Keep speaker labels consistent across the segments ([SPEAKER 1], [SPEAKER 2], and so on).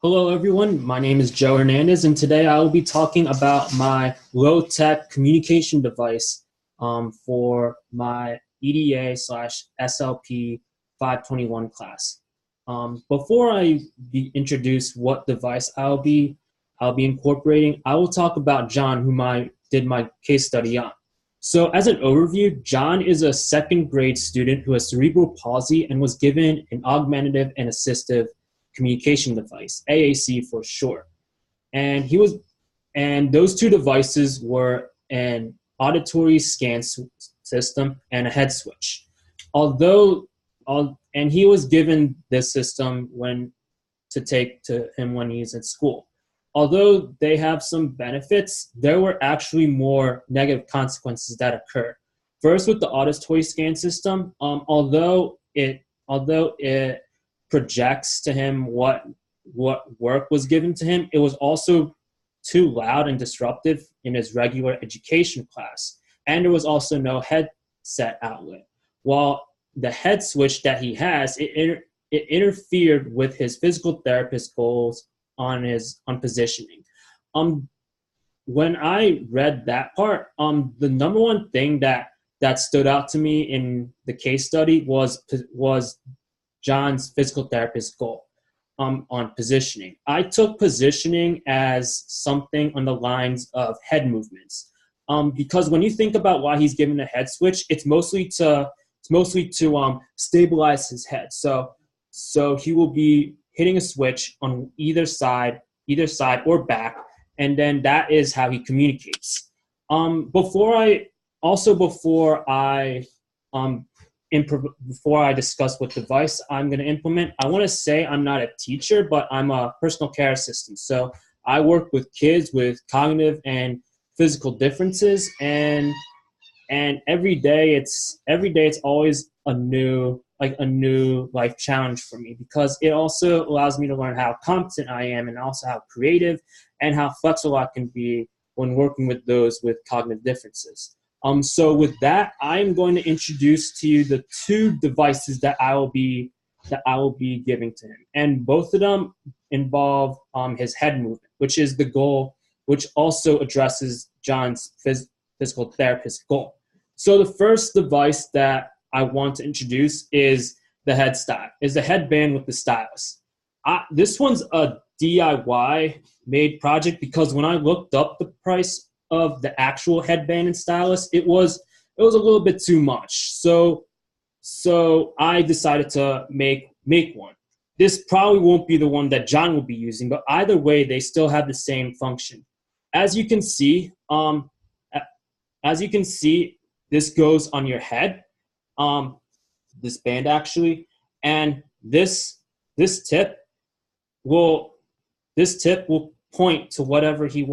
[SPEAKER 1] Hello, everyone. My name is Joe Hernandez, and today I will be talking about my low-tech communication device for my EDA slash SLP 521 class. Before I introduce what device I'll be incorporating, I will talk about John, whom I did my case study on. So as an overview, John is a second grade student who has cerebral palsy and was given an augmentative and assistive communication device, AAC for short. And those two devices were an auditory scan system and a head switch. And he was given this system to take to him when he's in school. Although they have some benefits, there were actually more negative consequences that occurred. First, with the auditory scan system, although it projects to him what work was given to him, it was also too loud and disruptive in his regular education class. And there was also no headset outlet. While the head switch that he has, it interfered with his physical therapist goals on positioning. When I read that part, the number one thing that stood out to me in the case study was John's physical therapist goal on positioning. I took positioning as something on the lines of head movements, because when you think about why he's given the head switch, it's mostly to stabilize his head. So he will be hitting a switch on either side or back, and then that is how he communicates. Before I discuss what device I'm going to implement, I want to say I'm not a teacher, but I'm a personal care assistant. So I work with kids with cognitive and physical differences, and every day it's always a new life challenge for me, because it also allows me to learn how competent I am and also how creative and how flexible I can be when working with those with cognitive differences. So with that, I'm going to introduce to you the two devices that I will be giving to him, and both of them involve his head movement, which is the goal, which also addresses John's physical therapist goal. So the first device that I want to introduce is the headband with the stylus. This one's a DIY made project, because when I looked up the price of the actual headband and stylus, it was a little bit too much. So I decided to make one. This probably won't be the one that John will be using, but either way, they still have the same function. As you can see, this goes on your head, this band actually, and this tip will point to whatever he's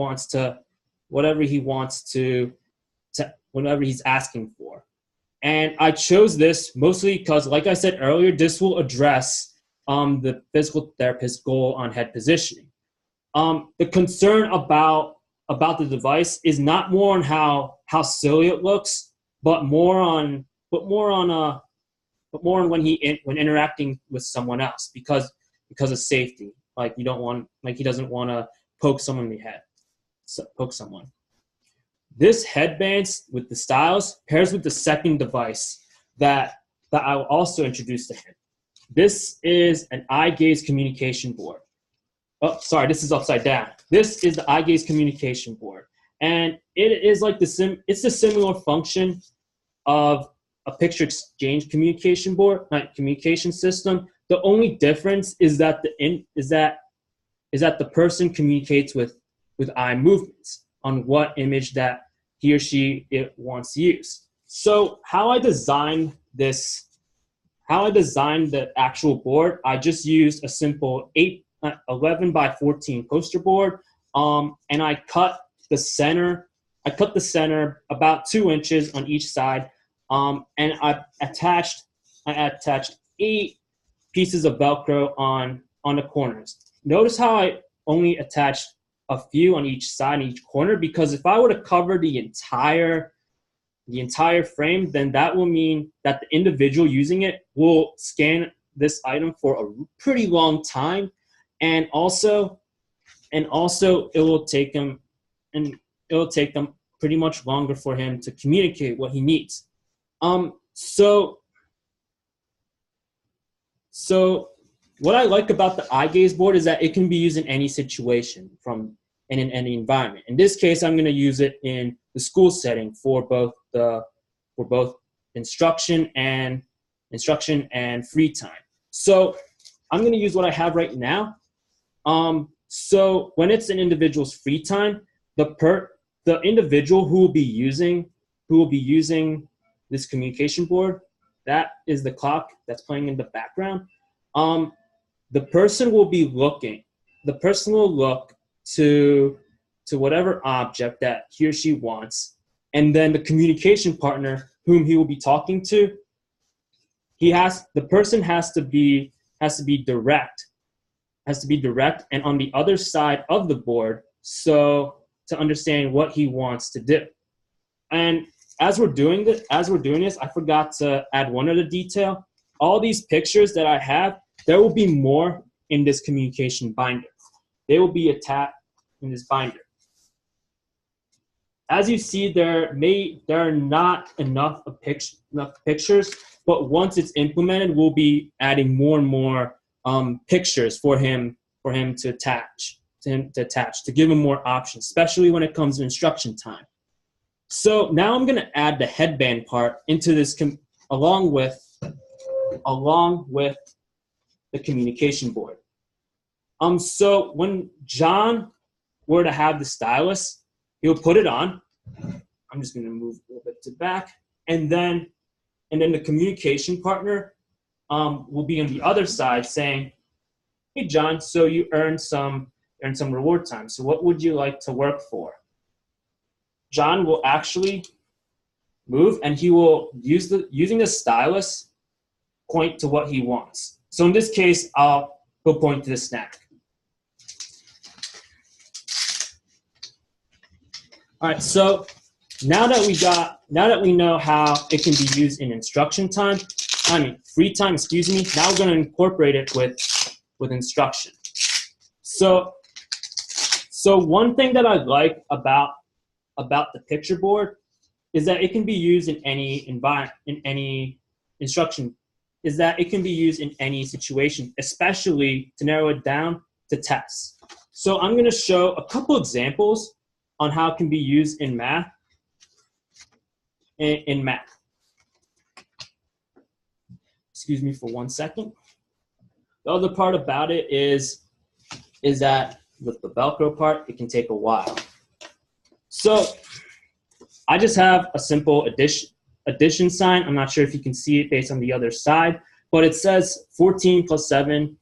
[SPEAKER 1] asking for. And I chose this mostly because, like I said earlier, this will address the physical therapist goal on head positioning. The concern about the device is not more on how silly it looks, but more on when interacting with someone else, because of safety. He doesn't want to poke someone in the head. Poke someone. This headband with the stylus pairs with the second device that I will also introduce to him. This is an eye gaze communication board. Oh, sorry, this is upside down. This is the eye gaze communication board, and it is like it's a similar function of a picture exchange communication system. The only difference is that the person communicates with eye movements on what image that he or she wants to use. So how I designed the actual board, I just used a simple 11 by 14 poster board, and I cut the center about 2 inches on each side, and I attached 8 pieces of Velcro on the corners. Notice how I only attached a few on each side, each corner, because if I were to cover the entire frame, then that will mean that the individual using it will scan this item for a pretty long time, and also it will take them pretty much longer for him to communicate what he needs. So what I like about the eye gaze board is that it can be used in any situation and in any environment. In this case, I'm going to use it in the school setting for both instruction and free time. So I'm going to use what I have right now. So when it's an individual's free time, the individual who will be using this communication board, that is the clock that's playing in the background. The person will look to whatever object that he or she wants, and then the communication partner whom he will be talking to, the person has to be direct and on the other side of the board, so to understand what he wants to do. And as we're doing this, I forgot to add one other detail. All these pictures that I have, there will be more in this communication binder. They will be attached in this binder. As you see, there are not enough pictures, but once it's implemented, we'll be adding more and more pictures for him to attach, to give him more options, especially when it comes to instruction time. So now I'm going to add the headband part into this along with the communication board. So when John were to have the stylus, he'll put it on. I'm just going to move a little bit to the back, and then the communication partner will be on the other side saying, "Hey John, so you earned some reward time. So what would you like to work for?" John will actually move, and he will using the stylus point to what he wants. So in this case, he'll point to the snack. All right, so now that we know how it can be used in free time, excuse me, now we're going to incorporate it with instruction. So one thing that I like about the picture board is that it can be used in any instruction, is that it can be used in any situation, especially to narrow it down to tests. So I'm going to show a couple examples on how it can be used in math. Excuse me for 1 second. The other part about it is that with the Velcro part, it can take a while. So I just have a simple addition sign. I'm not sure if you can see it based on the other side, but it says 14 plus 17,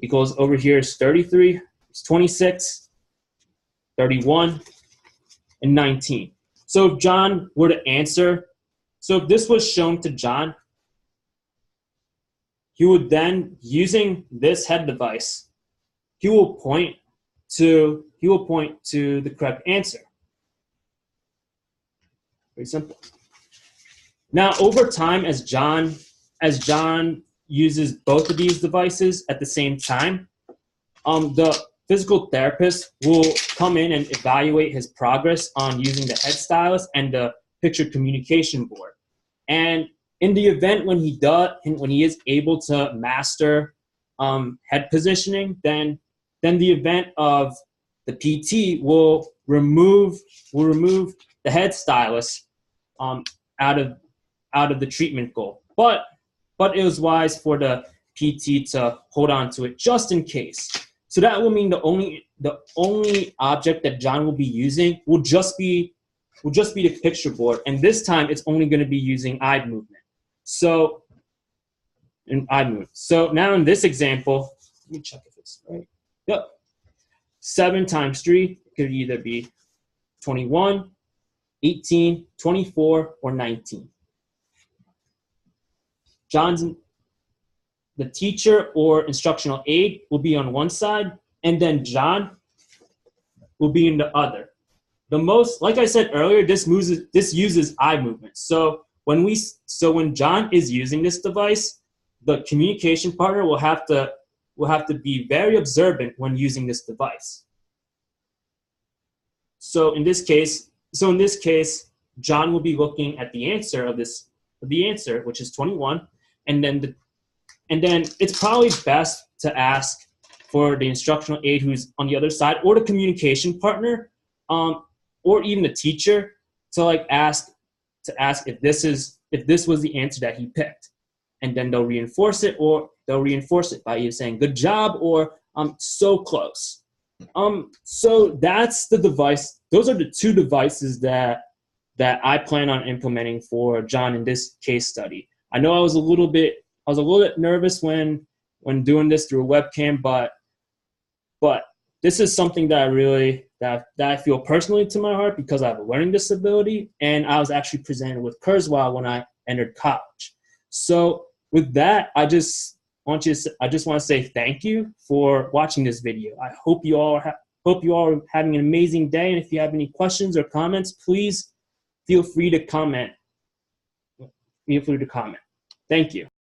[SPEAKER 1] equals, over here is 33, it's 26, 31, and 19. So if John were to answer, so if this was shown to John, he would then, using this head device, he will point to the correct answer. Very simple. Now, over time, as John uses both of these devices at the same time, the physical therapist will come in and evaluate his progress on using the head stylus and the picture communication board. And in the event when he is able to master head positioning, then the event of the PT will remove the head stylus out of the treatment goal. But it was wise for the PT to hold on to it just in case. So that will mean the only object that John will be using will just be the picture board, and this time it's only going to be using eye movement. So now in this example, let me check if it's right. Yep. 7 times 3 could either be 21, 18, 24, or 19. The teacher or instructional aide will be on one side, and then John will be in the other. Like I said earlier, this uses eye movement. So when John is using this device, the communication partner will have to will have to be very observant when using this device. So in this case, John will be looking at the answer, which is 21, and then it's probably best to ask for the instructional aide who's on the other side, or the communication partner, or even the teacher, to ask if this was the answer that he picked, and then they'll reinforce it by either saying "good job" or "so close." So that's the device. Those are the two devices that I plan on implementing for John in this case study. I know I was a little bit nervous when doing this through a webcam, but this is something that I feel personally to my heart, because I have a learning disability, and I was actually presented with Kurzweil when I entered college. So with that, I just want to say thank you for watching this video. I hope you all are having an amazing day, and if you have any questions or comments, please feel free to comment. Thank you.